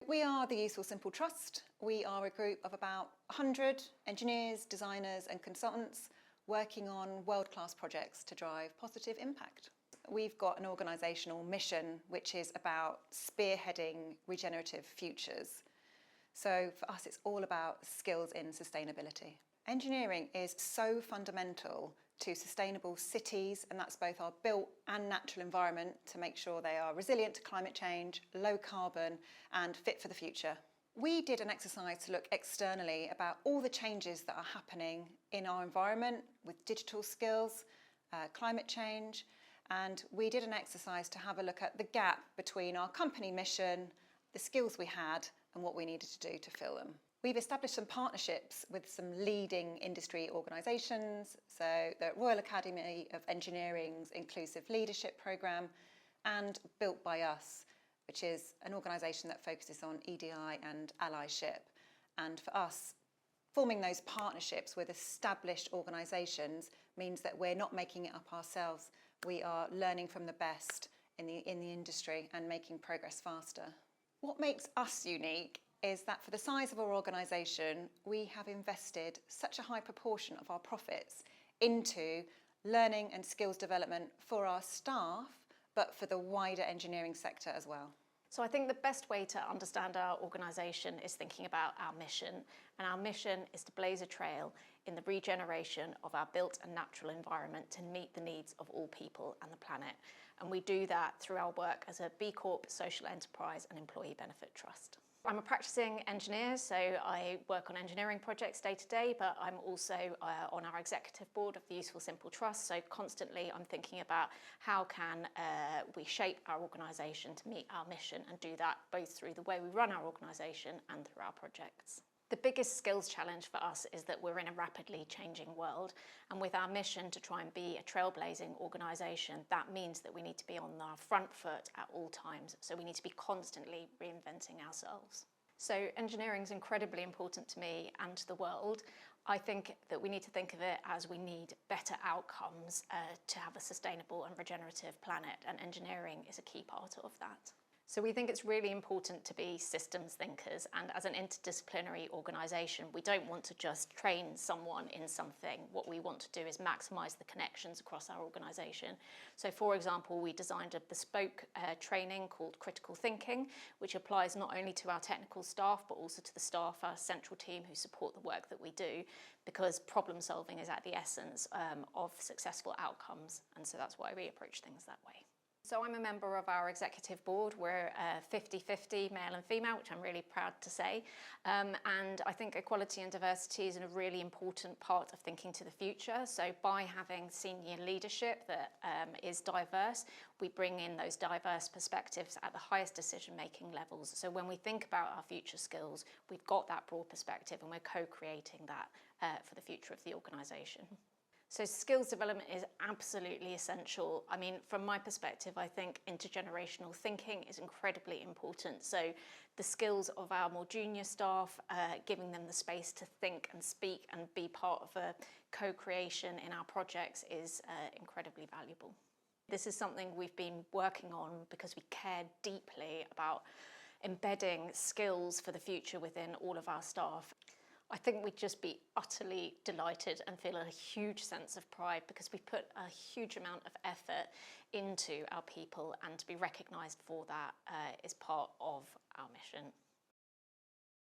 We are the Useful Simple Trust. We are a group of about 100 engineers, designers and consultants working on world-class projects to drive positive impact. We've got an organisational mission which is about spearheading regenerative futures. So for us it's all about skills in sustainability. Engineering is so fundamental to sustainable cities, and that's both our built and natural environment to make sure they are resilient to climate change, low carbon and fit for the future. We did an exercise to look externally about all the changes that are happening in our environment with digital skills, climate change, and we did an exercise to have a look at the gap between our company mission, the skills we had and what we needed to do to fill them. We've established some partnerships with some leading industry organisations, so the Royal Academy of Engineering's Inclusive Leadership Programme and Built by Us, which is an organisation that focuses on EDI and allyship. And for us, forming those partnerships with established organisations means that we're not making it up ourselves. We are learning from the best in the industry and making progress faster. What makes us unique is that for the size of our organisation, we have invested such a high proportion of our profits into learning and skills development for our staff, but for the wider engineering sector as well. So I think the best way to understand our organisation is thinking about our mission. And our mission is to blaze a trail in the regeneration of our built and natural environment to meet the needs of all people and the planet. And we do that through our work as a B Corp, social enterprise and employee benefit trust. I'm a practicing engineer, so I work on engineering projects day to day, but I'm also on our executive board of the Useful Simple Trust, so constantly I'm thinking about how can we shape our organisation to meet our mission and do that both through the way we run our organisation and through our projects. The biggest skills challenge for us is that we're in a rapidly changing world, and with our mission to try and be a trailblazing organisation, that means that we need to be on our front foot at all times, so we need to be constantly reinventing ourselves. So engineering is incredibly important to me and to the world. I think that we need to think of it as we need better outcomes to have a sustainable and regenerative planet, and engineering is a key part of that. So we think it's really important to be systems thinkers, and as an interdisciplinary organisation, we don't want to just train someone in something. What we want to do is maximise the connections across our organisation. So for example, we designed a bespoke training called Critical Thinking, which applies not only to our technical staff, but also to the staff, our central team who support the work that we do, because problem solving is at the essence of successful outcomes, and so that's why we approach things that way. So I'm a member of our executive board. We're 50-50 male and female, which I'm really proud to say. And I think equality and diversity is a really important part of thinking to the future. So by having senior leadership that is diverse, we bring in those diverse perspectives at the highest decision-making levels. So when we think about our future skills, we've got that broad perspective and we're co-creating that for the future of the organisation. So skills development is absolutely essential. I mean, from my perspective, I think intergenerational thinking is incredibly important. So the skills of our more junior staff, giving them the space to think and speak and be part of a co-creation in our projects is incredibly valuable. This is something we've been working on because we care deeply about embedding skills for the future within all of our staff. I think we'd just be utterly delighted and feel a huge sense of pride because we put a huge amount of effort into our people, and to be recognised for that is part of our mission.